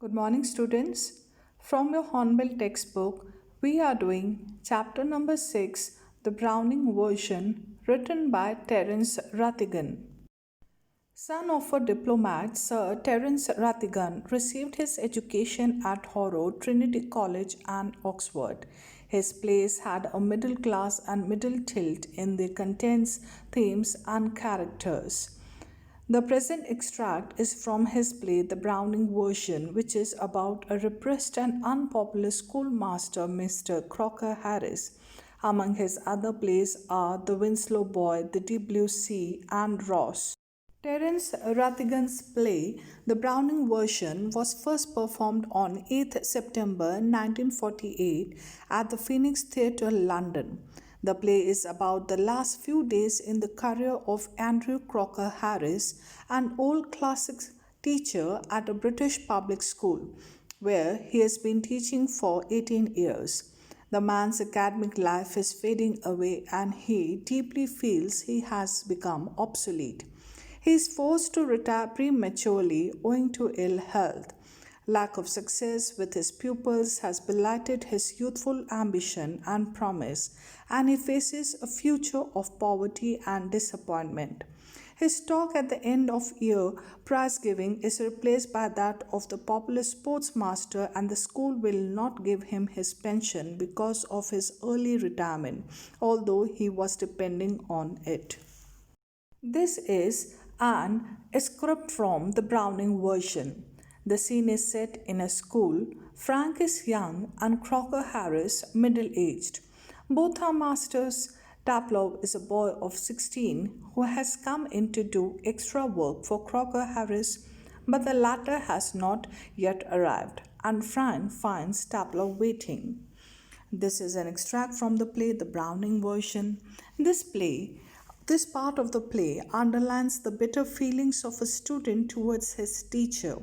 Good morning, students. From your Hornbill textbook, we are doing chapter number 6, the Browning version, written by Terence Rattigan. Son of a diplomat, Sir Terence Rattigan received his education at Harrow, Trinity College, and Oxford. His plays had a middle class and middle tilt in their contents, themes, and characters. The present extract is from his play The Browning Version, which is about a repressed and unpopular schoolmaster, Mr. Crocker Harris. Among his other plays are The Winslow Boy, The Deep Blue Sea, and Ross. Terence Rattigan's play, The Browning Version, was first performed on 8th September 1948 at the Phoenix Theatre, London. The play is about the last few days in the career of Andrew Crocker Harris, an old classics teacher at a British public school, where he has been teaching for 18 years. The man's academic life is fading away and he deeply feels he has become obsolete. He is forced to retire prematurely owing to ill health. Lack of success with his pupils has blighted his youthful ambition and promise, and he faces a future of poverty and disappointment. His talk at the end of year prize giving is replaced by that of the popular sportsmaster, and the school will not give him his pension because of his early retirement, although he was depending on it. This is an excerpt from the Browning version. The scene is set in a school. Frank is young and Crocker Harris middle aged. Both are masters. Taplov is a boy of 16 who has come in to do extra work for Crocker Harris, but the latter has not yet arrived, and Frank finds Taplov waiting. This is an extract from the play, The Browning Version. This part of the play underlines the bitter feelings of a student towards his teacher.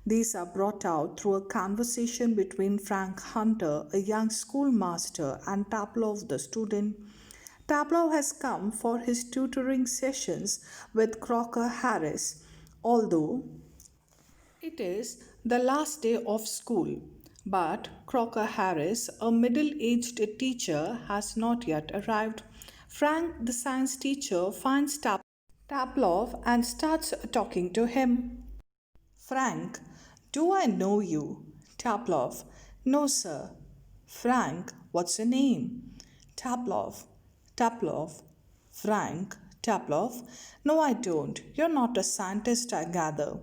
These are brought out through a conversation between Frank Hunter, a young schoolmaster, and Taplov, the student. Taplov has come for his tutoring sessions with Crocker Harris, although it is the last day of school. But Crocker Harris, a middle aged teacher, has not yet arrived. Frank, the science teacher, finds Taplov and starts talking to him. Frank, do I know you? Taplov, no, sir. Frank, what's your name? Taplov, Taplov, Frank, Taplov, no, I don't. You're not a scientist, I gather.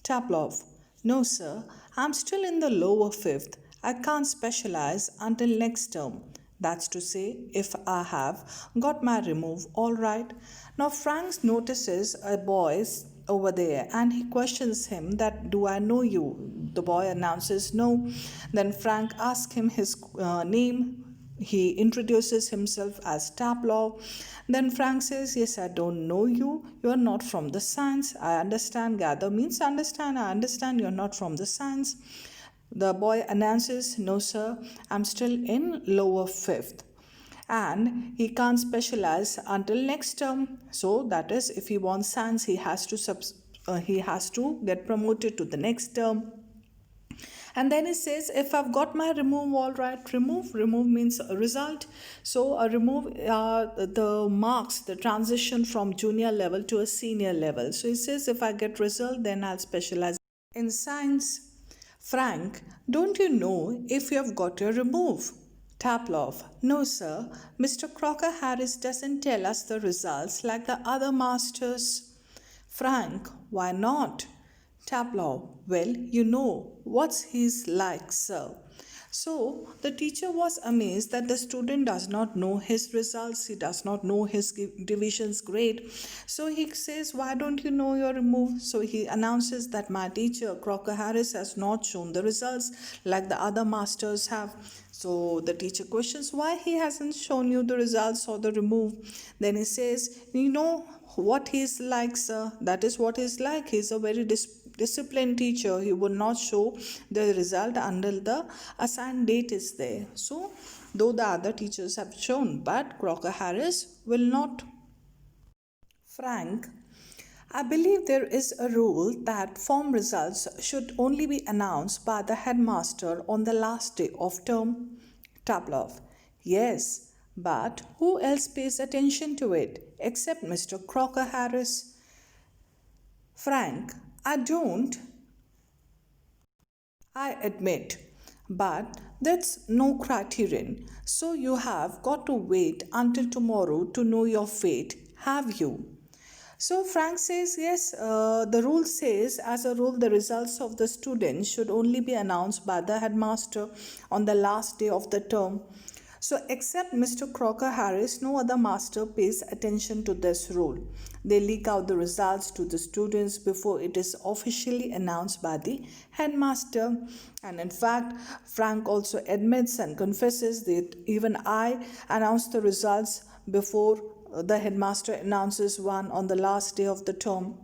Taplov, no, sir. I'm still in the lower fifth. I can't specialize until next term. That's to say, if I have got my remove all right. Now Frank notices a boy over there and he questions him that do I know you? The boy announces no. Then Frank asks him his name. He introduces himself as Taplov. Then Frank says, yes, I don't know you. You are not from the science. I understand. Gather means understand. I understand you're not from the science. The boy announces, no, sir, I'm still in lower fifth. And he can't specialize until next term. So that is, if he wants science, he has to get promoted to the next term. And then he says, if I've got my remove all right, remove means a result. So a remove the marks the transition from junior level to a senior level. So he says, if I get result, then I'll specialize in science. Frank, don't you know if you have got your remove? Taplov, no, sir. Mr. Crocker Harris doesn't tell us the results like the other masters. Frank, why not? Taplov, well, you know what's he's like, sir. So the teacher was amazed that the student does not know his results, he does not know his division's grade. So he says, why don't you know your remove? So he announces that my teacher, Crocker Harris, has not shown the results like the other masters have. So the teacher questions why he hasn't shown you the results or the remove. Then he says, you know what he's like, sir. That is what he's like. He's a very disciplined teacher. He would not show the result until the assigned date is there. So though the other teachers have shown, but Crocker Harris will not. Frank, I believe there is a rule that form results should only be announced by the headmaster on the last day of term. Taplov. Yes, but who else pays attention to it except Mr. Crocker Harris? Frank, I don't, I admit, but that's no criterion. So you have got to wait until tomorrow to know your fate, have you? So Frank says, yes, the rule says, as a rule, the results of the students should only be announced by the headmaster on the last day of the term. So, except Mr. Crocker Harris, no other master pays attention to this rule. They leak out the results to the students before it is officially announced by the headmaster. And in fact, Frank also admits and confesses that even I announced the results before the headmaster announces one on the last day of the term.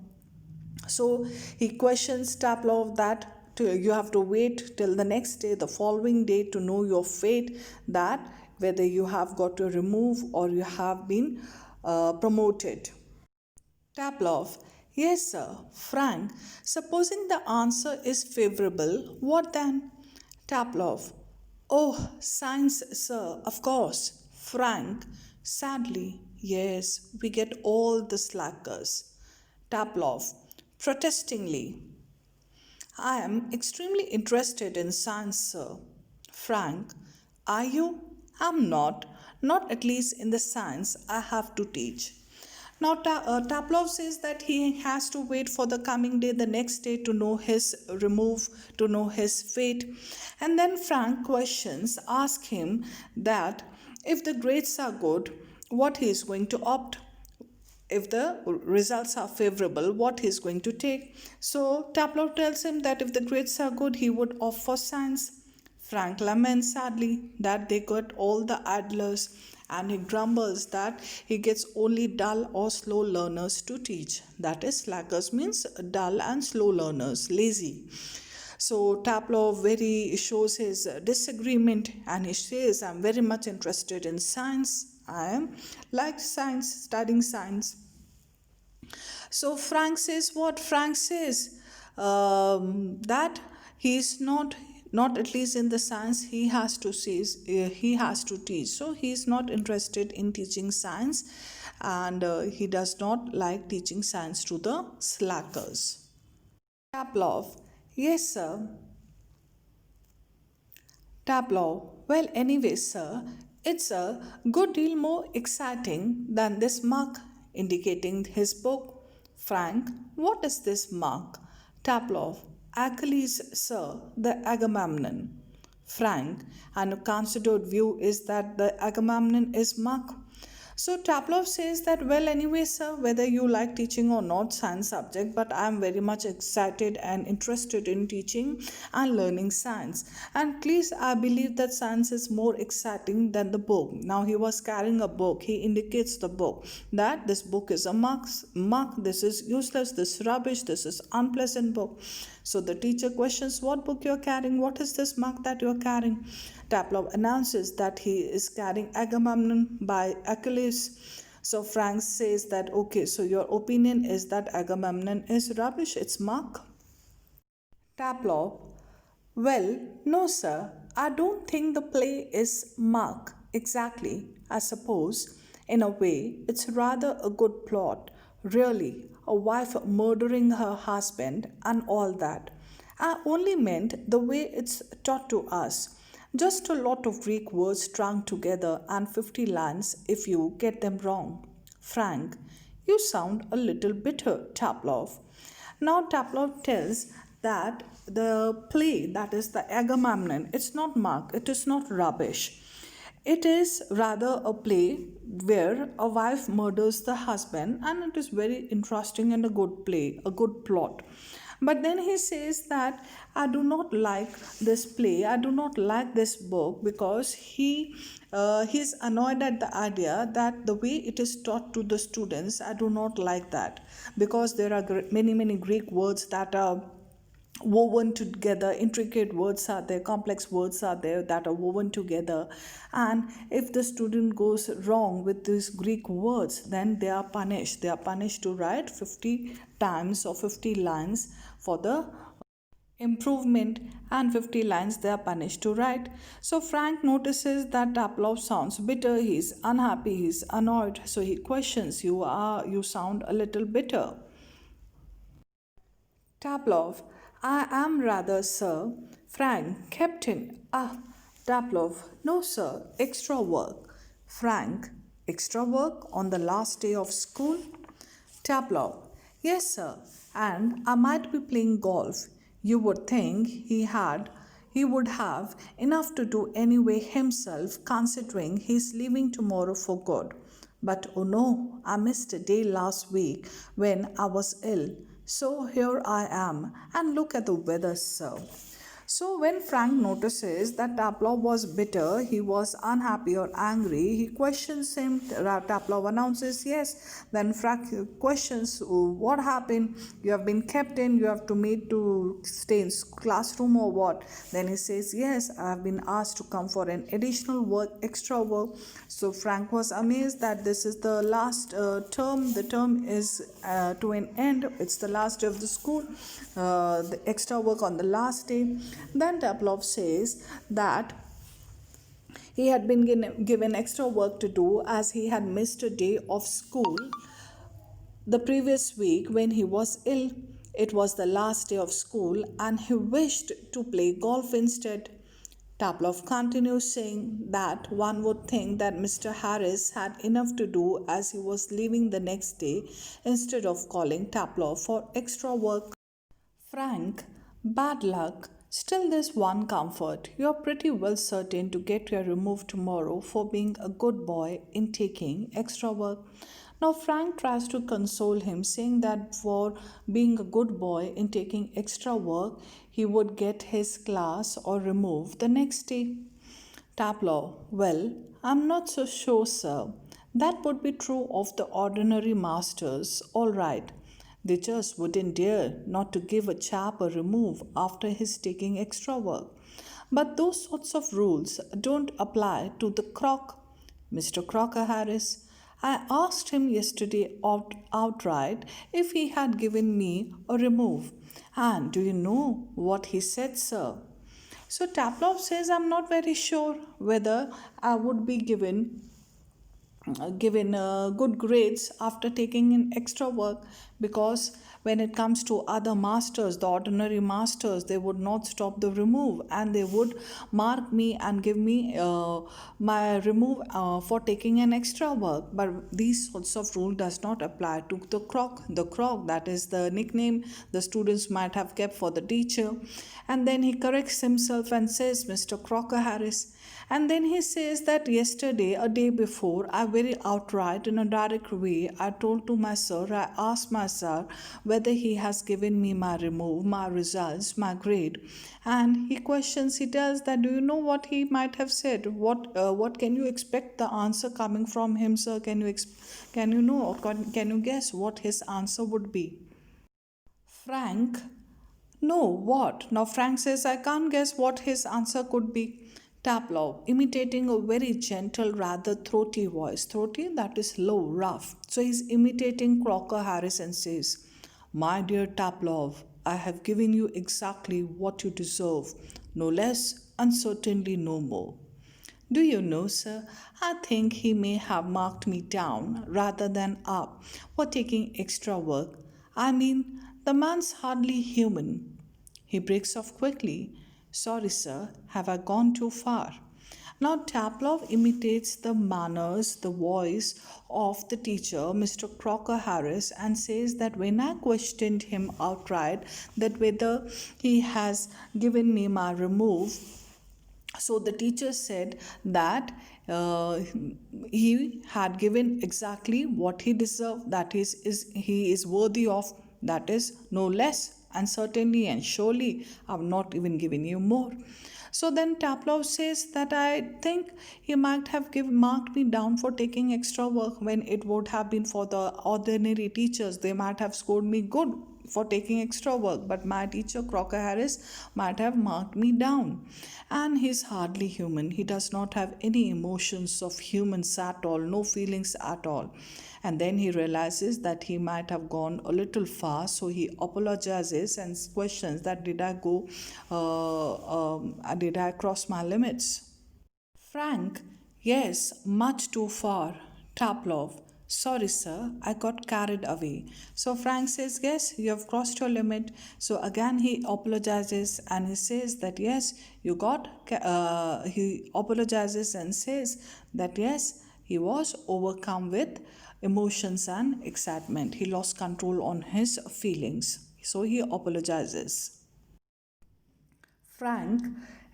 So he questions Taplov that you have to wait till the next day, the following day, to know your fate, that whether you have got to remove or you have been promoted. Taplov, yes, sir. Frank, supposing the answer is favorable, what then? Taplov, oh, science, sir, of course. Frank, sadly, yes, we get all the slackers. Taplov, protestingly, I am extremely interested in science, sir. Frank, are you? I'm not. Not at least in the science I have to teach. Now, Taplov says that he has to wait for the coming day, the next day, to know his remove, to know his fate. And then Frank ask him that if the grades are good, what he is going to opt, if the results are favorable, what he's going to take. So Taplov tells him that if the grades are good, he would opt for science. Frank laments sadly that they got all the idlers, and he grumbles that he gets only dull or slow learners to teach. That is, slackers means dull and slow learners, lazy. So Taplov very shows his disagreement, and he says, I'm very much interested in science. I am like science, studying science. So Frank says what? Frank says that he is not at least in the science he has to he has to teach. So he is not interested in teaching science, and he does not like teaching science to the slackers. Taplov, yes, sir. Tableau. Well, anyway, sir, it's a good deal more exciting than this mug, indicating his book. Frank, what is this mug? Tableau. Achilles, sir, the Agamemnon. Frank, and a considered view is that the Agamemnon is mug. So Taplov says that, well, anyway, sir, whether you like teaching or not science subject, but I am very much excited and interested in teaching and learning science. And please, I believe that science is more exciting than the book. Now he was carrying a book. He indicates the book, that this book is a muck, this is useless, this is rubbish, this is unpleasant book. So the teacher questions what book you're carrying, what is this muck that you're carrying? Taplov announces that he is carrying Agamemnon by Achilles. So Frank says that, okay, so your opinion is that Agamemnon is rubbish, it's muck. Taplov, well, no, sir, I don't think the play is muck exactly. I suppose, in a way, it's rather a good plot. Really, a wife murdering her husband and all that. I only meant the way it's taught to us. Just a lot of Greek words strung together and 50 lines if you get them wrong. Frank, you sound a little bitter, Taplov. Now Taplov tells that the play, that is the Agamemnon, it's not muck, it is not rubbish. It is rather a play where a wife murders the husband, and it is very interesting and a good play, a good plot. But then he says that I do not like this play, I do not like this book, because he's annoyed at the idea that the way it is taught to the students, I do not like that, because there are many Greek words that are woven together. Intricate words are there, complex words are there that are woven together, and if the student goes wrong with these Greek words, then they are punished to write 50 times or 50 lines for the improvement, and 50 lines they are punished to write. So Frank notices that Taplov sounds bitter, he's unhappy, he's annoyed, so he questions, you sound a little bitter. Taplov, I am rather, sir. Frank, Captain. Ah, Taplov, no, sir, extra work. Frank, extra work on the last day of school? Taplov, yes, sir, and I might be playing golf. You would think he would have enough to do anyway himself, considering he's leaving tomorrow for good. But oh no, I missed a day last week when I was ill. So here I am, and look at the weather, sir. So when Frank notices that Taplov was bitter, he was unhappy or angry, he questions him. Taplov announces yes. Then Frank questions, "Oh, what happened? You have been kept in, you have to meet to stay in classroom or what?" Then he says, yes, I have been asked to come for an additional work, extra work. So Frank was amazed that this is the last term. The term is to an end. It's the last day of the school. The extra work on the last day. Then Taplov says that he had been given extra work to do as he had missed a day of school the previous week when he was ill. It was the last day of school and he wished to play golf instead. Taplov continues saying that one would think that Mr. Harris had enough to do as he was leaving the next day instead of calling Taplov for extra work. Frank, bad luck. Still, there's one comfort. You're pretty well certain to get your remove tomorrow for being a good boy in taking extra work. Now, Frank tries to console him, saying that for being a good boy in taking extra work, he would get his class or remove the next day. Taplov, well, I'm not so sure, sir. That would be true of the ordinary masters, all right. They just wouldn't dare not to give a chap a remove after his taking extra work. But those sorts of rules don't apply to the croc, Mr. Crocker Harris. I asked him yesterday outright if he had given me a remove. And do you know what he said, sir? So Taplov says, I'm not very sure whether I would be given good grades after taking in extra work, because when it comes to other masters, the ordinary masters, they would not stop the remove and they would mark me and give me my remove for taking an extra work. But these sorts of rule does not apply to the croc, that is the nickname the students might have kept for the teacher. And then he corrects himself and says, Mr. Crocker Harris. And then he says that yesterday, a day before, I very outright, in a direct way, I told to my sir, I asked my sir whether he has given me my remove, my results, my grade. And he questions, he tells that, do you know what he might have said? What can you expect the answer coming from him, sir? Can you know or can you guess what his answer would be? Frank, no, what? Now Frank says, I can't guess what his answer could be. Taplov, imitating a very gentle, rather throaty voice. Throaty, that is low, rough. So he's imitating Crocker Harris and says, my dear Taplov, I have given you exactly what you deserve, no less and certainly no more. Do you know, sir, I think he may have marked me down rather than up for taking extra work. I mean, the man's hardly human. He breaks off quickly. Sorry, sir, have I gone too far? Now, Taplov imitates the manners, the voice of the teacher, Mr. Crocker Harris, and says that when I questioned him outright that whether he has given me my remove, so the teacher said that uh, he had given exactly what he deserved, that is he is worthy of, that is no less and certainly and surely I've not even given you more. So then Taplov says that I think he might have marked me down for taking extra work when it would have been for the ordinary teachers. They might have scored me good for taking extra work, but my teacher Crocker Harris might have marked me down. And he's hardly human. He does not have any emotions of humans at all, no feelings at all. And then he realizes that he might have gone a little far, so he apologizes and questions that did I cross my limits? Frank, yes, much too far. Taplov, sorry sir, I got carried away. So Frank says, yes, you have crossed your limit. So again he apologizes and he says that yes, he apologizes and says that yes, he was overcome with emotions and excitement. He lost control on his feelings. So he apologizes. Frank,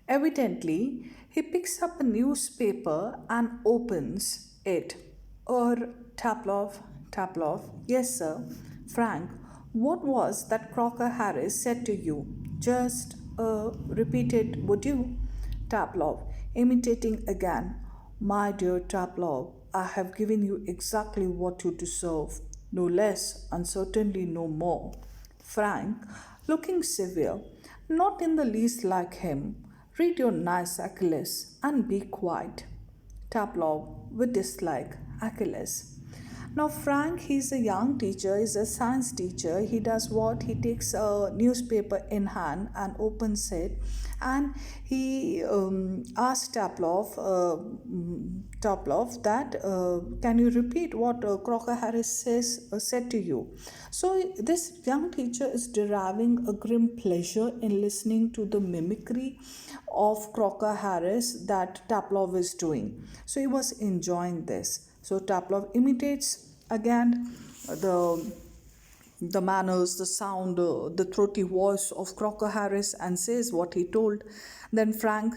evidently, he picks up a newspaper and opens it. Taplov, Taplov, yes, sir. Frank, what was that Crocker Harris said to you? Just repeat it, would you? Taplov, imitating again. My dear Taplov, I have given you exactly what you deserve, no less, and certainly no more. Frank, looking severe, not in the least like him. Read your nice Achilles and be quiet. Taplov with dislike. Achilles. Now, Frank, he's a young teacher, he's a science teacher. He does what? He takes a newspaper in hand and opens it, and he asks Taplov that can you repeat what Crocker Harris said to you? So, this young teacher is deriving a grim pleasure in listening to the mimicry of Crocker Harris that Taplov is doing. So, he was enjoying this. So Taplov imitates again the manners, the sound, the throaty voice of Crocker Harris and says what he told. Then Frank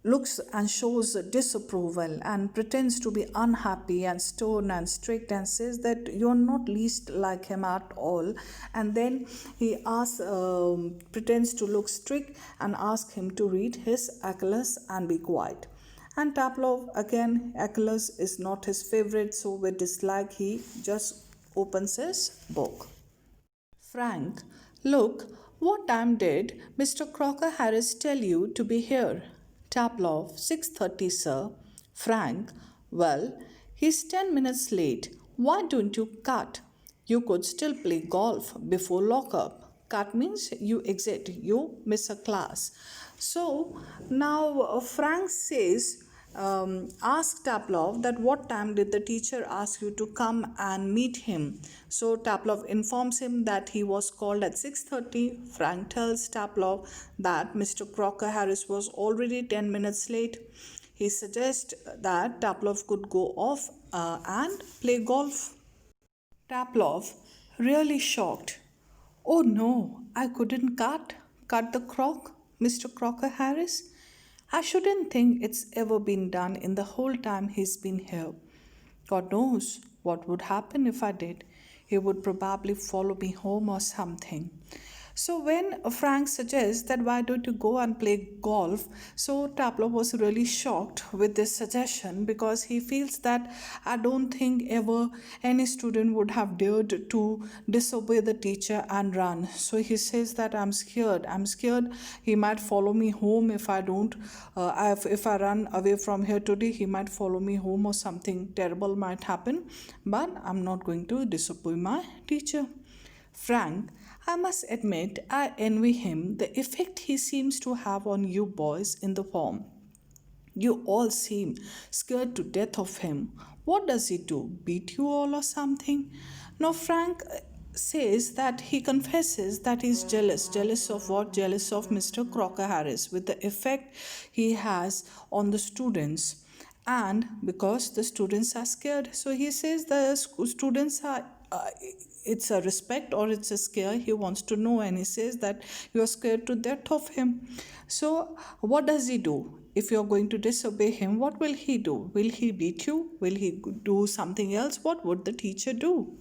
looks and shows disapproval and pretends to be unhappy and stern and strict and says that you're not least like him at all. And then he pretends to look strict and asks him to read his Achilles and be quiet. And Taplov, again, Achilles is not his favorite, so with dislike, he just opens his book. Frank, look, what time did Mr. Crocker Harris tell you to be here? Taplov, 6:30, sir. Frank, well, he's 10 minutes late. Why don't you cut? You could still play golf before lockup. Cut means you exit, you miss a class. So now Frank says, ask Taplov that what time did the teacher ask you to come and meet him. So Taplov informs him that he was called at 6:30. Frank tells Taplov that Mr. Crocker Harris was already 10 minutes late. He suggests that Taplov could go off and play golf. Taplov, really shocked. Oh no, I couldn't cut the crock, Mr. Crocker Harris. I shouldn't think it's ever been done in the whole time he's been here. God knows what would happen if I did. He would probably follow me home or something. So when Frank suggests that why don't you go and play golf, so Taplov was really shocked with this suggestion because he feels that I don't think ever any student would have dared to disobey the teacher and run. So he says that I'm scared. I'm scared he might follow me home if I don't. If I run away from here today, he might follow me home or something terrible might happen. But I'm not going to disobey my teacher. Frank, I must admit, I envy him the effect he seems to have on you boys in the form. You all seem scared to death of him. What does he do? Beat you all or something? Now, Frank says that he confesses that he's jealous. Jealous of what? Jealous of Mr. Crocker Harris with the effect he has on the students. And because the students are scared, so he says the students are it's a respect or it's a scare he wants to know, and he says that you are scared to death of him. So what does he do? If you're going to disobey him, what will he do? Will he beat you? Will he do something else? What would the teacher do?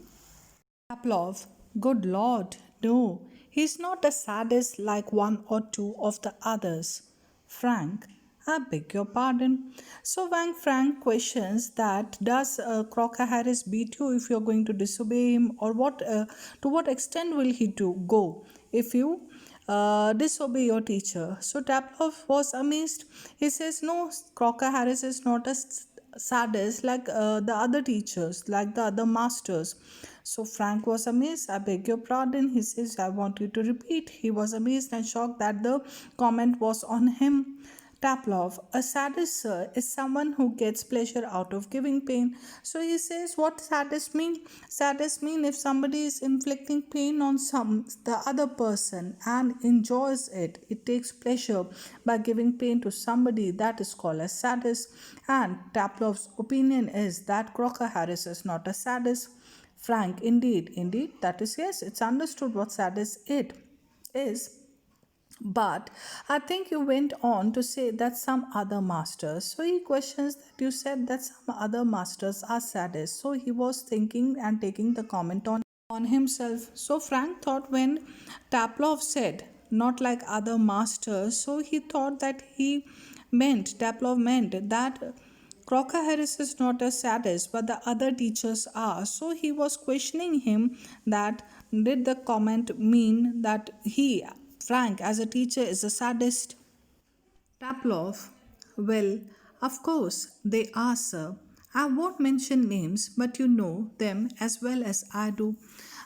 Taplov, good Lord, no, he's not a sadist like one or two of the others. Frank, I beg your pardon. So Wang Frank questions that does Crocker Harris beat you if you're going to disobey him, or what? To what extent will he do go if you disobey your teacher? So Taplov was amazed. He says, "No, Crocker Harris is not a sadist like the other teachers, like the other masters." So Frank was amazed. I beg your pardon. He says, "I want you to repeat." He was amazed and shocked that the comment was on him. Taplov, a sadist, sir, is someone who gets pleasure out of giving pain. So he says, what sadist mean? Sadist mean if somebody is inflicting pain on the other person and enjoys it. It takes pleasure by giving pain to somebody. That is called a sadist. And Taplov's opinion is that Crocker Harris is not a sadist. Frank, indeed, that is yes. It's understood what sadist it is, but I think you went on to say that some other masters. So he questions that you said that some other masters are sadists. So he was thinking and taking the comment on himself. So Frank thought when Taplov said, not like other masters, so he thought that Taplov meant that Crocker Harris is not a sadist, but the other teachers are. So he was questioning him that did the comment mean that Frank, as a teacher, is a sadist? Taplov, well, of course, they are, sir. I won't mention names, but you know them as well as I do.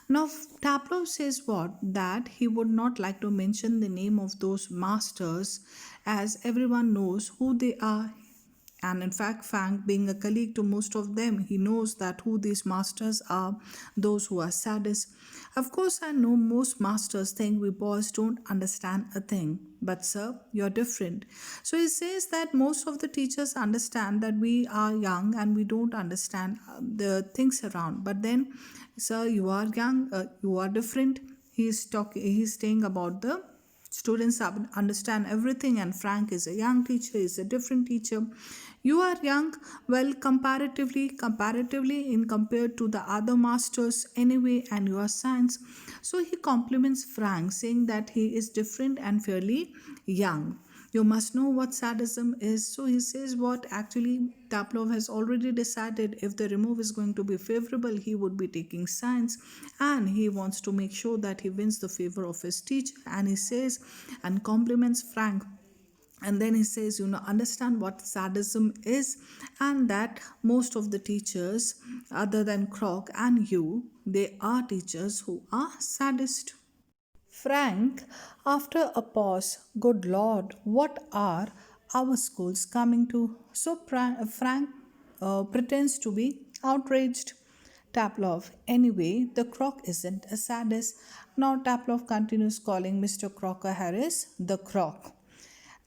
Now, Taplov says what? That he would not like to mention the name of those masters as everyone knows who they are. And in fact, Frank, being a colleague to most of them, he knows that who these masters are, those who are sadists. Of course, I know most masters think we boys don't understand a thing. But, sir, you're different. So he says that most of the teachers understand that we are young and we don't understand the things around. But then, sir, you are young, you are different. He's saying about the students understand everything, and Frank is a young teacher, is a different teacher. You are young, well, comparatively in compared to the other masters anyway, and you are science. So he compliments Frank, saying that he is different and fairly young. You must know what sadism is. So he says what actually Taplov has already decided if the remove is going to be favorable, he would be taking science, and he wants to make sure that he wins the favor of his teacher. And he says and compliments Frank, and then he says, understand what sadism is, and that most of the teachers other than Croc and you, they are teachers who are sadist. Frank, after a pause, good Lord, what are our schools coming to? So Frank pretends to be outraged. Taplov, anyway, the Croc isn't a sadist. Now Taplov continues calling Mr. Crocker Harris the Croc.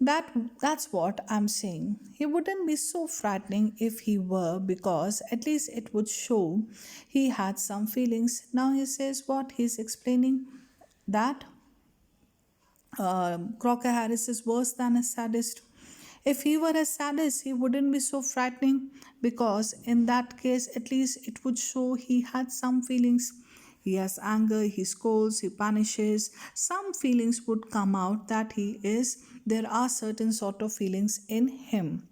That's what I'm saying. He wouldn't be so frightening if he were, because at least it would show he had some feelings. Now he says what he's explaining that Crocker Harris is worse than a sadist. If he were a sadist, he wouldn't be so frightening, because in that case, at least it would show he had some feelings. He has anger, he scolds, he punishes. Some feelings would come out that there are certain sort of feelings in him,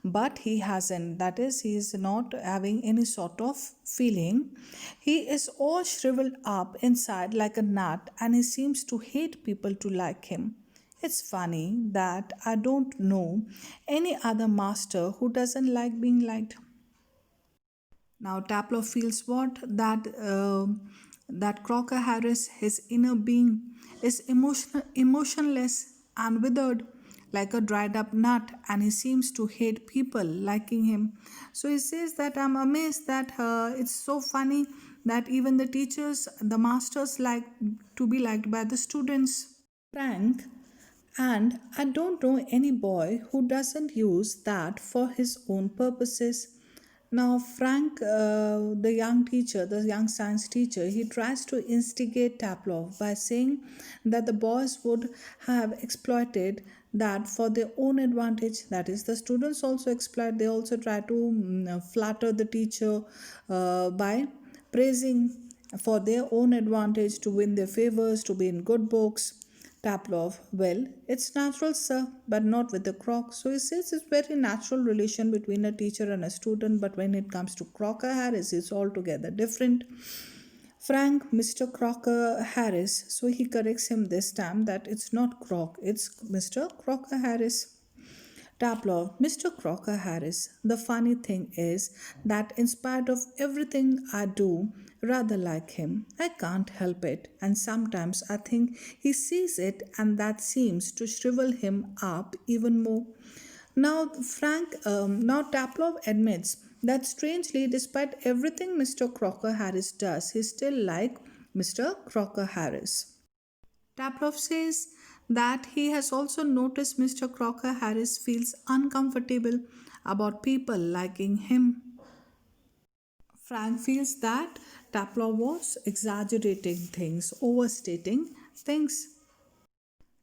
but he hasn't. That is, he is not having any sort of feeling. He is all shriveled up inside like a nut, and he seems to hate people to like him. It's funny that I don't know any other master who doesn't like being liked. Now Taplow feels what that Crocker Harris, his inner being, is emotionless and withered like a dried up nut, and he seems to hate people liking him. So he says that I'm amazed that it's so funny that even the teachers, the masters, like to be liked by the students. Frank, and I don't know any boy who doesn't use that for his own purposes. Now, Frank, the young teacher, the young science teacher, he tries to instigate Taplov by saying that the boys would have exploited that for their own advantage. That is, the students also exploit, they also try to flatter the teacher by praising for their own advantage, to win their favors, to be in good books. Taplov, well, it's natural, sir, but not with the croc. So he says it's very natural relation between a teacher and a student, but when it comes to Crocker Harris, it's altogether different. Frank, Mr. Crocker Harris, so he corrects him this time that it's not Croc, it's Mr. Crocker Harris. Taplov, Mr. Crocker Harris. The funny thing is that, in spite of everything I do, rather like him, I can't help it, and sometimes I think he sees it, and that seems to shrivel him up even more. Now Taplov admits that strangely, despite everything Mr. Crocker Harris does, he's still like Mr. Crocker Harris. Taplov says that he has also noticed Mr. Crocker Harris feels uncomfortable about people liking him. Frank feels that Taplov was exaggerating things, overstating things.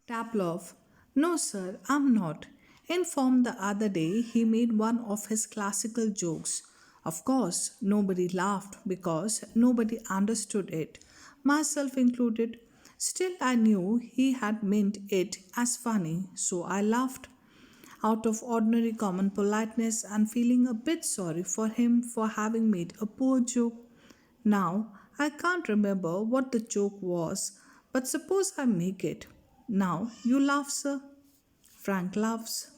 Taplov, no, sir, I'm not. Informed the other day he made one of his classical jokes. Of course, nobody laughed because nobody understood it, myself included. Still, I knew he had meant it as funny, so I laughed out of ordinary common politeness and feeling a bit sorry for him for having made a poor joke. Now, I can't remember what the joke was, but suppose I make it. Now, you laugh, sir. Frank laughs.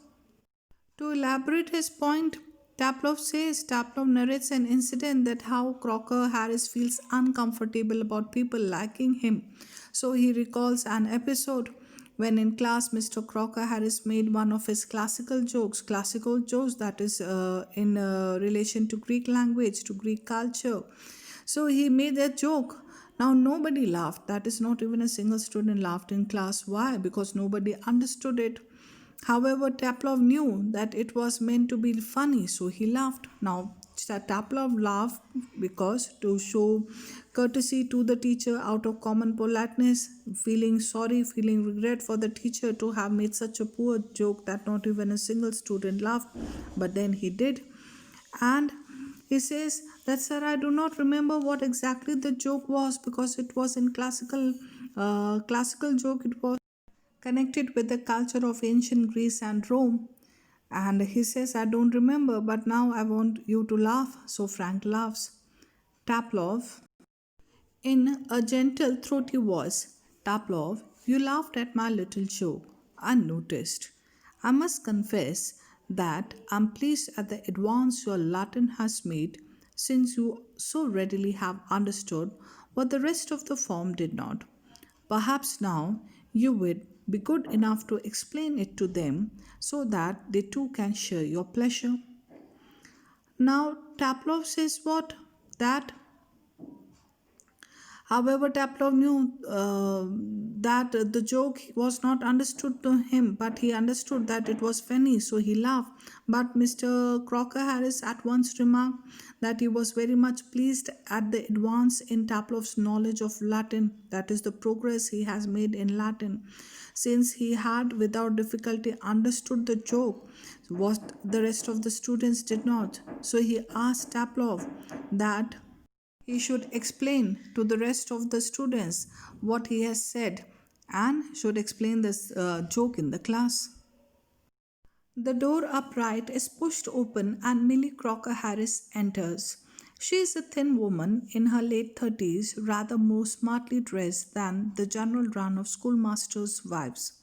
To elaborate his point, Taplov narrates an incident that how Crocker Harris feels uncomfortable about people liking him. So he recalls an episode when in class Mr. Crocker Harris made one of his classical jokes that is in relation to Greek language, to Greek culture. So he made a joke. Now nobody laughed. That is not even a single student laughed in class. Why? Because nobody understood it. However, Taplov knew that it was meant to be funny, so he laughed. Now, Taplov laughed because to show courtesy to the teacher out of common politeness, feeling sorry, feeling regret for the teacher to have made such a poor joke that not even a single student laughed. But then he did. And he says that, sir, I do not remember what exactly the joke was because it was in classical joke. It was connected with the culture of ancient Greece and Rome. And he says, I don't remember, but now I want you to laugh. So Frank laughs. Taplov, in a gentle, throaty voice, Taplov, you laughed at my little joke, unnoticed. I must confess that I'm pleased at the advance your Latin has made, since you so readily have understood what the rest of the form did not. Perhaps now you would be good enough to explain it to them so that they too can share your pleasure. Now, Taplov says what? That However, Taplov knew that the joke was not understood to him, but he understood that it was funny, so he laughed. But Mr. Crocker Harris at once remarked that he was very much pleased at the advance in Taplov's knowledge of Latin, that is, the progress he has made in Latin, since he had without difficulty understood the joke, what the rest of the students did not. So he asked Taplov that he should explain to the rest of the students what he has said and should explain this joke in the class. The door upright is pushed open and Millie Crocker Harris enters. She is a thin woman in her late 30s, rather more smartly dressed than the general run of schoolmasters' wives.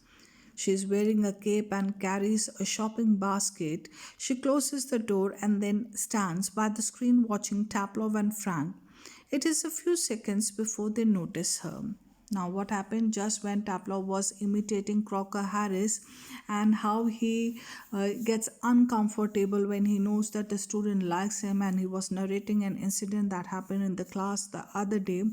She is wearing a cape and carries a shopping basket. She closes the door and then stands by the screen watching Taplov and Frank. It is a few seconds before they notice her. Now, what happened just when Taplov was imitating Crocker Harris and how he gets uncomfortable when he knows that the student likes him, and he was narrating an incident that happened in the class the other day.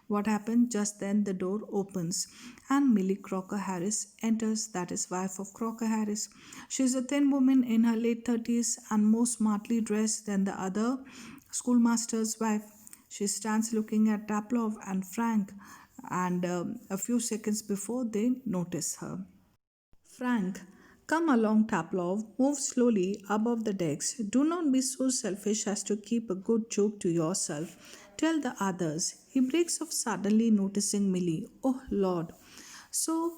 What happened just then? The door opens and Millie Crocker Harris enters, that is, wife of Crocker Harris. She is a thin woman in her late 30s and more smartly dressed than the other schoolmaster's wife. She stands looking at Taplov and Frank, and a few seconds before they notice her. Frank, come along, Taplov. Move slowly above the decks. Do not be so selfish as to keep a good joke to yourself. Tell the others. He breaks off suddenly, noticing Millie. Oh, Lord. So,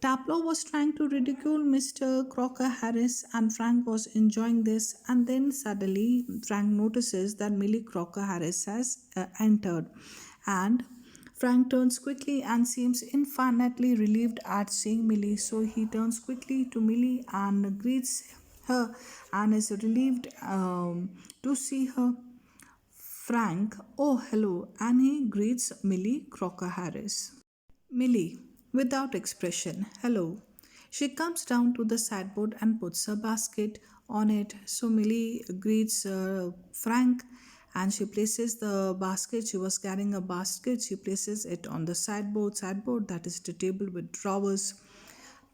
Taplow was trying to ridicule Mr. Crocker Harris, and Frank was enjoying this. And then suddenly, Frank notices that Millie Crocker Harris has entered. And Frank turns quickly and seems infinitely relieved at seeing Millie. So he turns quickly to Millie and greets her and is relieved to see her. Frank, oh hello, and he greets Millie Crocker Harris. Millie, without expression, hello. She comes down to the sideboard and puts her basket on it. So Millie greets Frank and she places the basket. She was carrying a basket. She places it on the sideboard that is the table with drawers.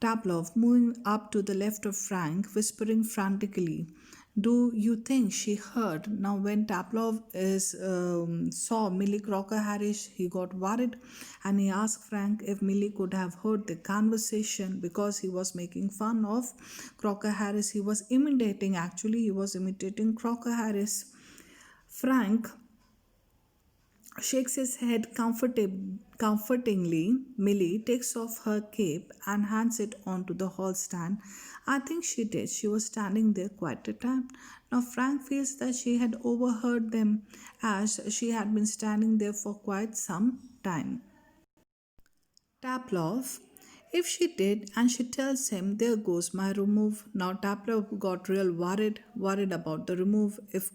Taplov, moving up to the left of Frank, whispering frantically. Do you think she heard? Now, when Taplov saw Millie Crocker Harris, he got worried and he asked Frank if Millie could have heard the conversation because he was making fun of Crocker Harris. He was imitating Crocker Harris. Frank shakes his head comfortingly. Millie takes off her cape and hands it onto the hall stand. I think she did. She was standing there quite a time. Now Frank feels that she had overheard them as she had been standing there for quite some time. Taplov. If she did and she tells him, there goes my remove. Now Taplov got real worried about the remove. If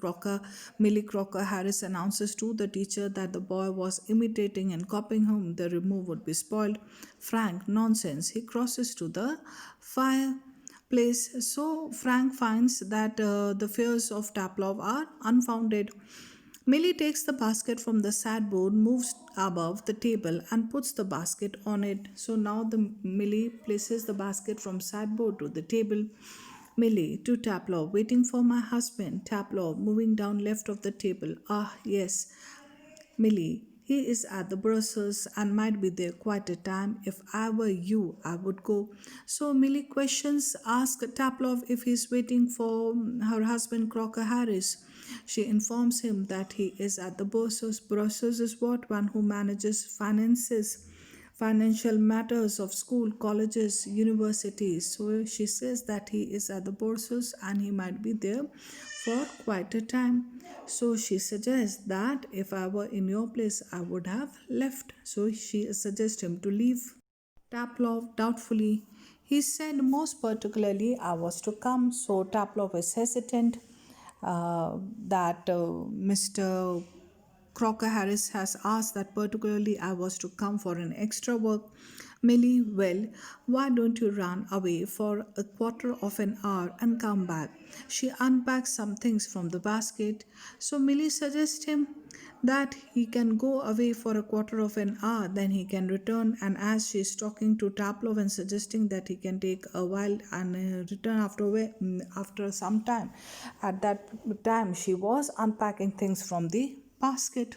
Millie Crocker Harris announces to the teacher that the boy was imitating and copying him, the remove would be spoiled. Frank, nonsense. He crosses to the fireplace. So Frank finds that the fears of Taplov are unfounded. Millie takes the basket from the sideboard, moves above the table, and puts the basket on it. So now the Millie places the basket from sideboard to the table. Millie to Taplov, waiting for my husband. Taplov, moving down left of the table. Ah, yes. Millie, he is at the Brussels and might be there quite a time. If I were you, I would go. So Millie asks Taplov if he's waiting for her husband Crocker Harris. She informs him that he is at the Brussels. Brussels is what? One who manages financial matters of school, colleges, universities. So she says that he is at the Brussels and he might be there for quite a time. So she suggests that if I were in your place, I would have left. So she suggests him to leave. Taplov doubtfully. He said most particularly I was to come. So Taplov is hesitant that Mr. Crocker Harris has asked that particularly I was to come for an extra work. Millie, well, why don't you run away for a quarter of an hour and come back? She unpacks some things from the basket. So Millie suggests him that he can go away for a quarter of an hour, then he can return. And as she is talking to Taplov and suggesting that he can take a while and return after some time, at that time she was unpacking things from the basket.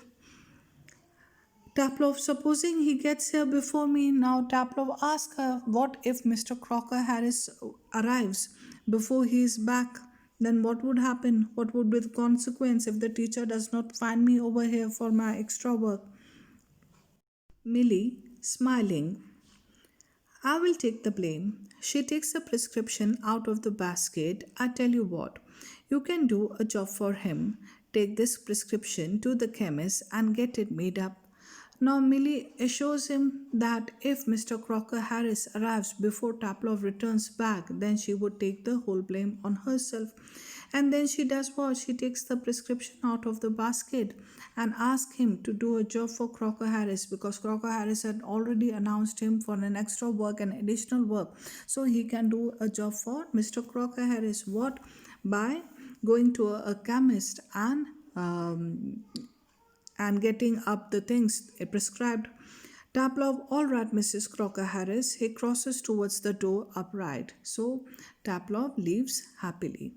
Taplov, supposing he gets here before me. Now Taplov asks her, what if Mr. Crocker Harris arrives before he is back? Then what would happen? What would be the consequence if the teacher does not find me over here for my extra work? Millie, smiling, I will take the blame. She takes the prescription out of the basket. I tell you what, you can do a job for him. Take this prescription to the chemist and get it made up. Now, Millie assures him that if Mr. Crocker Harris arrives before Taplov returns back, then she would take the whole blame on herself. And then she does what? She takes the prescription out of the basket and asks him to do a job for Crocker Harris because Crocker Harris had already announced him for an extra work and additional work. So he can do a job for Mr. Crocker Harris. What? By going to a chemist and getting up the things prescribed. Taplov, all right, Mrs. Crocker Harris. He crosses towards the door upright. So Taplov leaves happily.